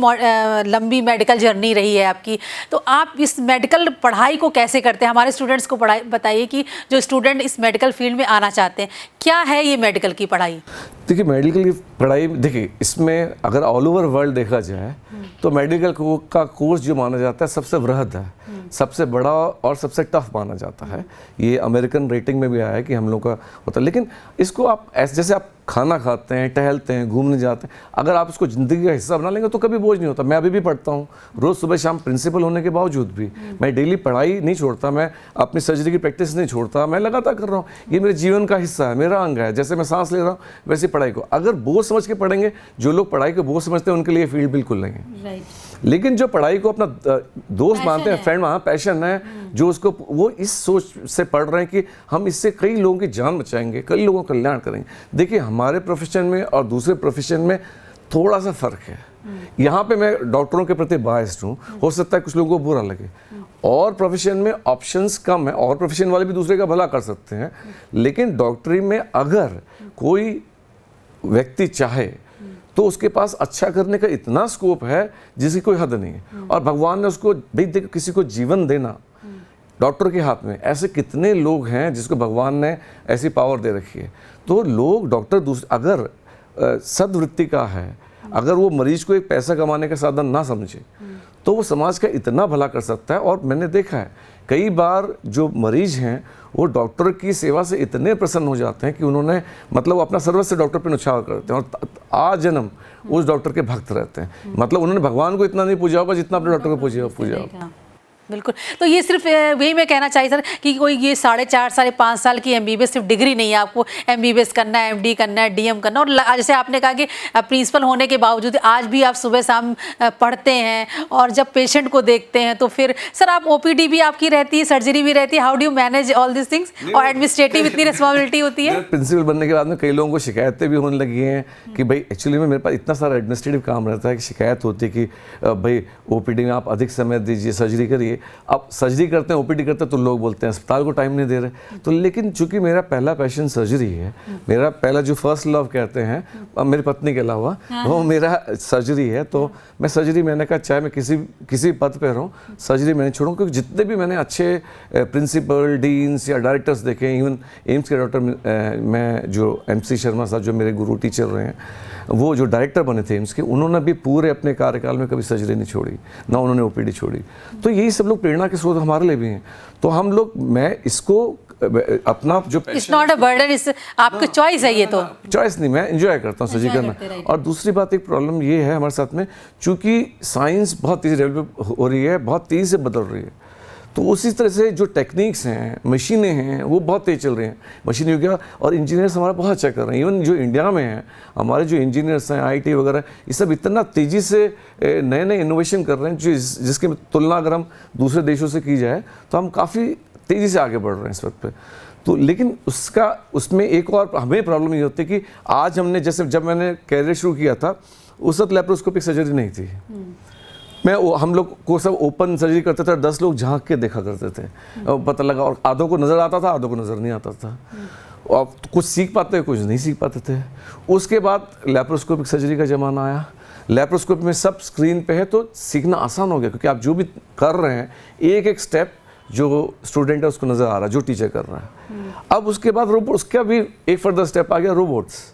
लंबी मेडिकल जर्नी रही है आपकी, तो आप इस मेडिकल पढ़ाई को कैसे करते हैं? हमारे स्टूडेंट्स को बताइए कि जो स्टूडेंट इस मेडिकल फील्ड में आना चाहते हैं, क्या है ये मेडिकल की पढ़ाई? देखिए, मेडिकल की पढ़ाई, देखिए इसमें अगर ऑल ओवर वर्ल्ड देखा जाए तो मेडिकल का कोर्स जो माना जाता है सबसे वृहद है, सबसे बड़ा और सबसे टफ माना जाता है। ये अमेरिकन रेटिंग में भी आया है कि हम लोग का होता है, लेकिन इसको आप जैसे आप खाना खाते हैं, टहलते हैं, घूमने जाते हैं, अगर आप उसको ज़िंदगी का हिस्सा बना लेंगे तो कभी बोझ नहीं होता। मैं अभी भी पढ़ता हूँ, रोज़ सुबह शाम प्रिंसिपल होने के बावजूद भी मैं डेली पढ़ाई नहीं छोड़ता, मैं अपनी सर्जरी की प्रैक्टिस नहीं छोड़ता, मैं लगातार कर रहा हूँ। ये मेरे जीवन का हिस्सा है, मेरा अंग है। जैसे मैं सांस ले रहा हूँ वैसे पढ़ाई को अगर बोझ समझ के पढ़ेंगे, जो लोग पढ़ाई को बोझ समझते हैं उनके लिए फील्ड बिल्कुल नहीं है। लेकिन जो पढ़ाई को अपना दोस्त मानते हैं, फ्रेंड, वहाँ पैशन है, जो उसको वो इस सोच से पढ़ रहे हैं कि हम इससे कई लोगों की जान बचाएंगे, कई लोगों का कल्याण करेंगे। देखिए, हमारे प्रोफेशन में और दूसरे प्रोफेशन में थोड़ा सा फ़र्क है। यहाँ पे मैं डॉक्टरों के प्रति बायस्ड हूँ, हो सकता है कुछ लोगों को बुरा लगे। और प्रोफेशन में ऑप्शंस कम है, और प्रोफेशन वाले भी दूसरे का भला कर सकते हैं, लेकिन डॉक्टरी में अगर कोई व्यक्ति चाहे तो उसके पास अच्छा करने का इतना स्कोप है जिसकी कोई हद नहीं है। और भगवान ने उसको, भाई देखो, किसी को जीवन देना डॉक्टर के हाथ में, ऐसे कितने लोग हैं जिसको भगवान ने ऐसी पावर दे रखी है। तो लोग डॉक्टर अगर सद्वृत्ति का है अगर वो मरीज को एक पैसा कमाने का साधन ना समझे तो वो समाज का इतना भला कर सकता है। और मैंने देखा है कई बार जो मरीज हैं वो डॉक्टर की सेवा से इतने प्रसन्न हो जाते हैं कि उन्होंने मतलब अपना सर्वस्व डॉक्टर पर न्यौछावर करते हैं और आजन्म उस डॉक्टर के भक्त रहते हैं। मतलब उन्होंने भगवान को इतना नहीं पूजा होगा जितना अपने डॉक्टर को पूजा होगा। बिल्कुल। तो ये सिर्फ वही मैं कहना चाहिए सर कि कोई ये 4.5 साल 5 साल की एमबीबीएस सिर्फ डिग्री नहीं है, आपको एमबीबीएस करना है, एमडी करना है, डीएम करना। और जैसे आपने कहा कि प्रिंसिपल होने के बावजूद आज भी आप सुबह शाम पढ़ते हैं और जब पेशेंट को देखते हैं तो फिर सर आप ओपीडी भी आपकी रहती है, सर्जरी भी रहती है, how do you manage all this things? और एडमिनिस्ट्रेटिव इतनी रिस्पॉन्सिबिलिटी होती है। प्रिंसिपल बनने के बाद में कई लोगों को शिकायतें भी होने लगी हैं कि भाई एक्चुअली में मेरे पास इतना सारा एडमिनिस्ट्रेटिव काम रहता है कि शिकायत होती है कि भाई ओपीडी में आप अधिक समय दीजिए, सर्जरी करिए। अब सर्जरी करते हैं, ओपीडी करते हैं तो लोग बोलते हैं अस्पताल को टाइम नहीं दे रहे। तो लेकिन चूंकि मेरा पहला पैशन सर्जरी है, मेरा पहला जो फर्स्ट लव कहते हैं मेरी पत्नी के अलावा वो मेरा सर्जरी है, तो मैं सर्जरी मैंने कहा चाहे मैं किसी पद पे रहूं सर्जरी मैंने छोड़ूं। क्योंकि जितने भी मैंने अच्छे प्रिंसिपल, डीन्स या डायरेक्टर्स देखे, इवन एम्स के डॉक्टर मैं जो MC शर्मा साहब जो मेरे गुरु टीचर रहे हैं, वो जो डायरेक्टर बने थे एम्स के, उन्होंने भी पूरे अपने कार्यकाल में कभी सर्जरी नहीं छोड़ी, ना उन्होंने ओपीडी छोड़ी। तो यही सब लोग प्रेरणा के स्रोत हमारे लिए भी हैं। तो हम लोग, मैं इसको अपना जो इट्स नॉट अ बर्डन, इस आपकी चॉइस है, ये तो चॉइस नहीं, मैं एंजॉय करता हूँ सर्जरी करना। और दूसरी बात एक प्रॉब्लम ये है हमारे साथ में, चूंकि साइंस बहुत तेज़ी डेवलप हो रही है, बहुत तेज़ी से बदल रही है, तो उसी तरह से जो टेक्निक्स हैं, मशीनें हैं, वो बहुत तेज़ चल रही हैं। मशीन युग और इंजीनियर्स हमारा बहुत अच्छा कर रहे हैं। इवन जो इंडिया में हैं हमारे जो इंजीनियर्स हैं, IT वगैरह, ये सब इतना तेज़ी से नए नए इनोवेशन कर रहे हैं जिसकी तुलना अगर हम दूसरे देशों से की जाए तो हम काफ़ी तेज़ी से आगे बढ़ रहे हैं इस वक्त पे। तो लेकिन उसमें एक और हमें प्रॉब्लम ये होती है कि आज हमने, जैसे जब मैंने कैरियर शुरू किया था उस वक्त लैप्रोस्कोपिक सर्जरी नहीं थी। हम लोग को सब ओपन सर्जरी करते थे, 10 लोग झांक के देखा करते थे, पता लगा, और आधों को नज़र आता था, आधों को नज़र नहीं आता था। और कुछ सीख पाते, कुछ नहीं सीख पाते थे। उसके बाद लैप्रोस्कोपिक सर्जरी का ज़माना आया। लैप्रोस्कोपी में सब स्क्रीन पे है तो सीखना आसान हो गया, क्योंकि आप जो भी कर रहे हैं एक एक स्टेप जो स्टूडेंट है उसको नज़र आ रहा है, जो टीचर कर रहा है। अब उसके बाद उसका भी एक फर्दर स्टेप आ गया रोबोट्स।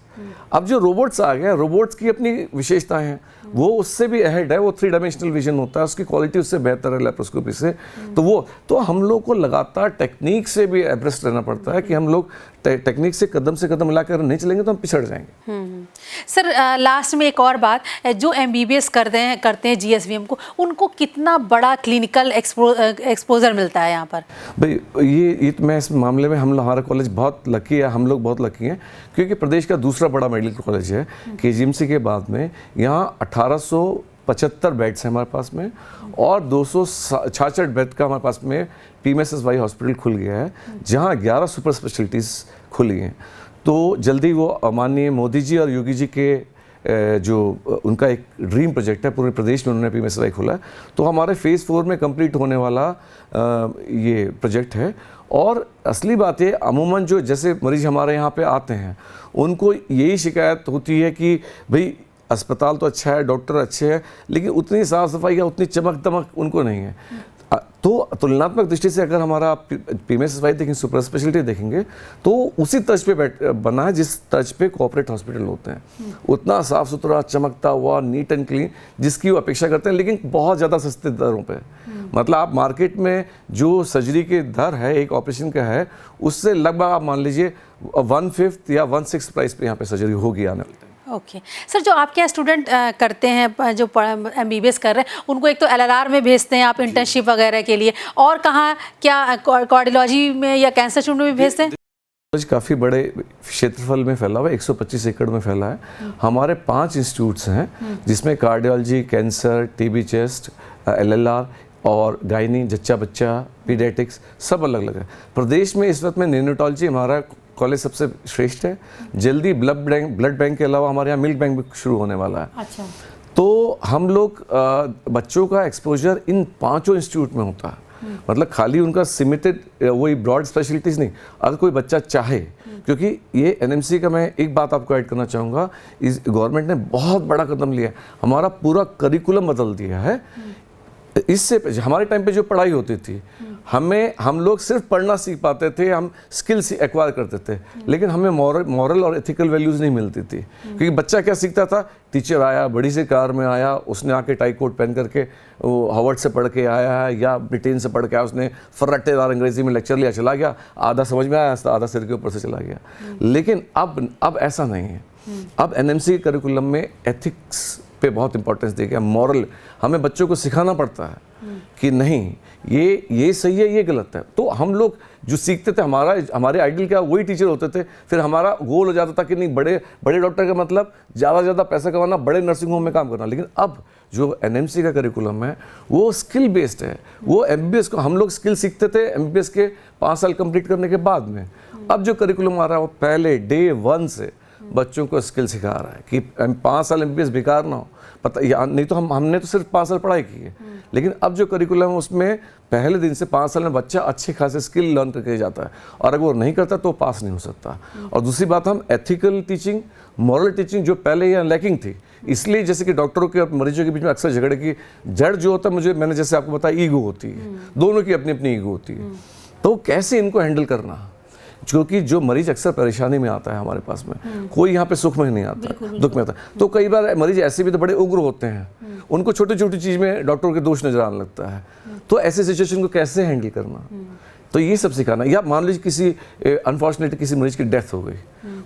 अब जो रोबोट्स आ गए, रोबोट्स की अपनी विशेषताएं हैं, वो उससे भी अहेड है, वो 3 डायमेंशनल विजन होता है, उसकी क्वालिटी उससे बेहतर है लैप्रोस्कोपी से। तो हम लोग को लगातार टेक्निक से भी एब्रेस्ट रहना पड़ता है कि हम लोग टेक्निक से कदम मिलाकर नहीं चलेंगे तो हम पिछड़ जाएंगे। सर लास्ट में एक और बात, जो MBBS करते हैं GSVM को, उनको कितना बड़ा क्लिनिकल एक्सपोजर मिलता है यहाँ पर? भाई ये तो मैं इस मामले में हमारा कॉलेज बहुत लकी है, हम लोग बहुत लकी हैं, क्योंकि प्रदेश का दूसरा बड़ा मेडिकल कॉलेज है। KGMC के बाद में यहाँ 1875 बेड्स हैं हमारे पास में, और 266 बेड का हमारे पास में PMSSY हॉस्पिटल खुल गया है, जहाँ 11 सुपर स्पेशलिटीज़ खुली हैं। तो जल्दी वो माननीय मोदी जी और योगी जी के जो उनका एक ड्रीम प्रोजेक्ट है, पूरे प्रदेश में उन्होंने PMSSY खोला है। तो हमारे फेज़ 4 में कंप्लीट होने वाला ये प्रोजेक्ट है। और असली बात है, अमूमन जो जैसे मरीज हमारे यहाँ पे आते हैं उनको यही शिकायत होती है कि भाई अस्पताल तो अच्छा है, डॉक्टर अच्छे हैं, लेकिन उतनी साफ़ सफाई या उतनी चमक दमक उनको नहीं है। तो तुलनात्मक दृष्टि से अगर हमारा PMSSY देखेंगे, सुपर स्पेशलिटी देखेंगे, तो उसी तर्ज पे बना है जिस तर्ज पे कॉर्पोरेट हॉस्पिटल होते हैं। उतना साफ़ सुथरा, चमकता हुआ, नीट एंड क्लीन, जिसकी वो अपेक्षा करते हैं, लेकिन बहुत ज़्यादा सस्ते दरों पे। मतलब आप मार्केट में जो सर्जरी की दर है एक ऑपरेशन का है, उससे लगभग आप मान लीजिए 1/5 या 1/6 प्राइस पे यहाँ पे सर्जरी होगी आने वाले। ओके सर, जो आपके यहाँ स्टूडेंट करते हैं, जो MBBS कर रहे हैं, उनको एक तो LRR में भेजते हैं आप इंटर्नशिप वगैरह के लिए, और कहाँ क्या कार्डियोलॉजी में या कैंसर इंस्टीट्यूट में भी भेजते हैं? काफ़ी बड़े क्षेत्रफल में फैला हुआ है, 125 एकड़ में फैला है। हमारे 5 इंस्टीट्यूट्स हैं, जिसमें cardiology, cancer, TB chest, LLR और गायनी, जच्चा बच्चा, पीडियाट्रिक्स, सब अलग अलग है। प्रदेश में इस वक्त में नेनेटोलॉजी हमारा कॉलेज सबसे श्रेष्ठ है। जल्दी ब्लड बैंक के अलावा हमारे यहाँ मिल्क बैंक भी शुरू होने वाला है। अच्छा। तो हम लोग बच्चों का एक्सपोजर इन 5 इंस्टीट्यूट में होता है। मतलब खाली उनका सिमिटेड वही ब्रॉड स्पेशलिटीज़ नहीं, अगर कोई बच्चा चाहे, क्योंकि ये NMC का मैं एक बात आपको ऐड करना चाहूँगा, इस गवर्नमेंट ने बहुत बड़ा कदम लिया है, हमारा पूरा करिकुलम बदल दिया है। इससे हमारे टाइम पे जो पढ़ाई होती थी, हम लोग सिर्फ पढ़ना सीख पाते थे, हम स्किल्स एक्वायर करते थे, लेकिन हमें मॉरल और एथिकल वैल्यूज़ नहीं मिलती थी। क्योंकि बच्चा क्या सीखता था, टीचर आया, बड़ी सी कार में आया, उसने आके टाई कोट पहन करके वो हार्वर्ड से पढ़ के आया है या ब्रिटेन से पढ़ के आया, उसने फर्राटेदार अंग्रेजी में लेक्चर लिया, चला गया, आधा समझ में आया, आधा सिर के ऊपर से चला गया। लेकिन अब ऐसा नहीं है। अब एनएमसी के करिकुलम में एथिक्स पे बहुत इंपॉर्टेंस दिया गया, मॉरल हमें बच्चों को सिखाना पड़ता है कि नहीं ये सही है, ये गलत है। तो हम लोग जो सीखते थे, हमारे आइडियल क्या, वही टीचर होते थे। फिर हमारा गोल हो जाता था कि नहीं बड़े डॉक्टर का मतलब ज़्यादा से ज़्यादा पैसा कमाना, बड़े नर्सिंग होम में काम करना। लेकिन अब जो एनएमसी का करिकुलम है वो स्किल बेस्ड है। वो एमबीबीएस को हम लोग स्किल सीखते थे एमबीबीएस के 5 साल कंप्लीट करने के बाद में। अब जो करिकुलम आ रहा है वो पहले डे 1 से बच्चों को स्किल सिखा रहा है कि 5 साल एमबीबीएस बेकार ना हो। पता या नहीं तो हमने तो सिर्फ 5 साल पढ़ाई की है, लेकिन अब जो करिकुलम है उसमें पहले दिन से 5 साल में बच्चा अच्छे खासे स्किल लर्न करके जाता है, और अगर वो नहीं करता तो पास नहीं हो सकता। और दूसरी बात, हम एथिकल टीचिंग, मॉरल टीचिंग जो पहले यहाँ लैकिंग थी, इसलिए जैसे कि डॉक्टरों के और मरीजों के बीच में अक्सर झगड़े की जड़ जो होता है, मैंने जैसे आपको बताया, ईगो होती है। दोनों की अपनी अपनी ईगो होती है। तो कैसे इनको हैंडल करना, क्योंकि जो मरीज अक्सर परेशानी में आता है हमारे पास में, कोई यहाँ पे सुख में नहीं आता, दुख में आता है। तो कई बार मरीज ऐसे भी तो बड़े उग्र होते हैं, उनको छोटी छोटी चीज़ में डॉक्टरों के दोष नजर आने लगता है। तो ऐसे सिचुएशन को कैसे हैंडल करना, तो ये सब सिखाना। या मान लीजिए किसी अनफॉर्चुनेटली किसी मरीज की डेथ हो गई,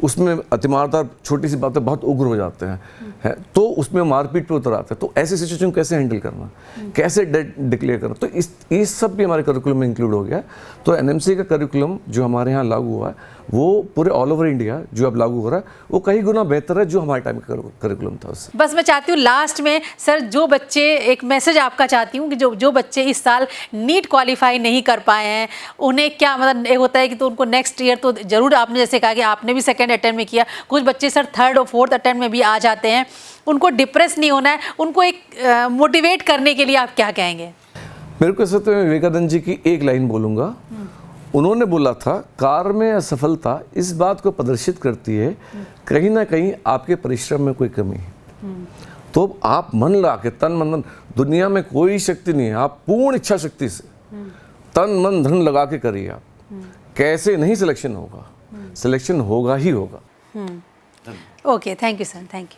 उसमें अतिमारदार छोटी सी बातें बहुत उग्र हो जाते हैं, तो उसमें मारपीट पे उतर आते हैं। तो ऐसे सिचुएशन को कैसे हैंडल करना, कैसे डिक्लेयर करना, तो इस सब भी हमारे करिकुलम में इंक्लूड हो गया। तो एनएमसी का करिकुलम जो हमारे यहाँ लागू हुआ है वो पूरे ऑल ओवर इंडिया जो अब लागू हो रहा है वो कई गुना बेहतर है जो हमारे टाइम का करिकुलम था उससे। बस मैं चाहती हूँ लास्ट में सर, जो बच्चे, एक मैसेज आपका चाहती हूँ कि जो बच्चे इस साल नीट क्वालिफाई नहीं कर पाए हैं, उन्हें क्या मतलब एक होता है कि तो उनको नेक्स्ट ईयर तो जरूर, आपने जैसे कहा कि आपने भी सेकंड अटेम्प्ट में किया, कुछ बच्चे सर थर्ड और फोर्थ अटेम्प्ट में भी आ जाते हैं, उनको डिप्रेस नहीं होना है, उनको एक मोटिवेट करने के लिए आप क्या कहेंगे? मेरे को ऐसा तो मैं विवेकानंद जी की एक लाइन बोलूँगा। उन्होंने बोला था, कार में असफलता इस बात को प्रदर्शित करती है कहीं ना कहीं आपके परिश्रम में कोई कमी है। तो आप मन लगा के, तन मन, दुनिया में कोई शक्ति नहीं है, आप पूर्ण इच्छा शक्ति से तन मन धन लगा के करिए। आप कैसे नहीं सिलेक्शन होगा, सिलेक्शन होगा ही होगा। Okay, thank you sir, thank you.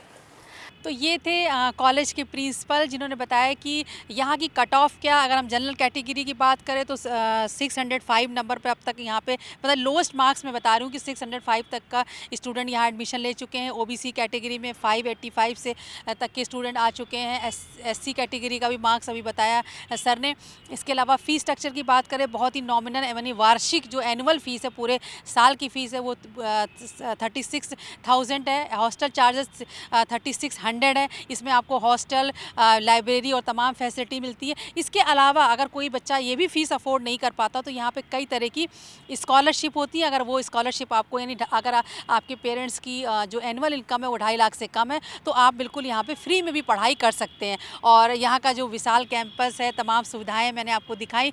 तो ये थे कॉलेज के प्रिंसिपल जिन्होंने बताया कि यहाँ की कट ऑफ क्या, अगर हम जनरल कैटेगरी की बात करें तो 605 नंबर पे अब तक यहाँ पे, मतलब लोएस्ट मार्क्स में बता रही हूँ कि 605 तक का स्टूडेंट यहाँ एडमिशन ले चुके हैं। ओबीसी कैटेगरी में 585 से तक के स्टूडेंट आ चुके हैं। एससी कैटेगरी का भी मार्क्स अभी बताया सर ने। इसके अलावा फ़ीस स्ट्रक्चर की बात करें, बहुत ही नॉमिनल यानी वार्षिक जो एनुअल फ़ीस है, पूरे साल की फ़ीस है वो 36,000 है। हॉस्टल चार्जेस 3600 है। इसमें आपको हॉस्टल, लाइब्रेरी और तमाम फैसिलिटी मिलती है। इसके अलावा अगर कोई बच्चा ये भी फ़ीस अफोर्ड नहीं कर पाता तो यहाँ पे कई तरह की स्कॉलरशिप होती है। अगर वो स्कॉलरशिप आपको, यानी अगर आपके पेरेंट्स की जो एनुअल इनकम है वो 2.5 लाख से कम है, तो आप बिल्कुल यहाँ पे फ्री में भी पढ़ाई कर सकते हैं। और यहाँ का जो विशाल कैंपस है, तमाम सुविधाएँ मैंने आपको दिखाई।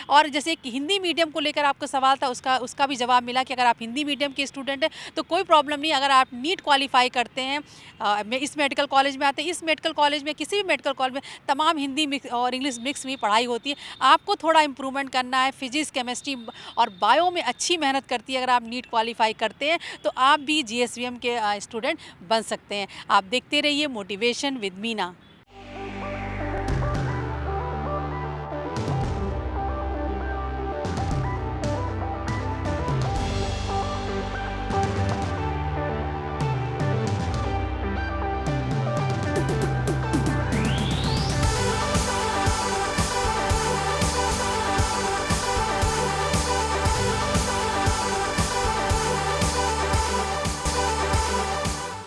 और जैसे हिंदी मीडियम को लेकर आपको सवाल था, उसका भी जवाब मिला कि अगर आप हिंदी मीडियम के स्टूडेंट हैं तो कोई प्रॉब्लम नहीं। अगर आप नीट क्वालिफाई करते हैं, इस मेडिकल कॉलेज में आते हैं, इस मेडिकल कॉलेज में, किसी भी मेडिकल कॉलेज में तमाम हिंदी मिक्स और इंग्लिश मिक्स में पढ़ाई होती है। आपको थोड़ा इंप्रूवमेंट करना है, फिजिक्स, केमिस्ट्री और बायो में अच्छी मेहनत करती है। अगर आप नीट क्वालिफाई करते हैं तो आप भी GSVM के स्टूडेंट बन सकते हैं। आप देखते रहिए मोटिवेशन विद मीना।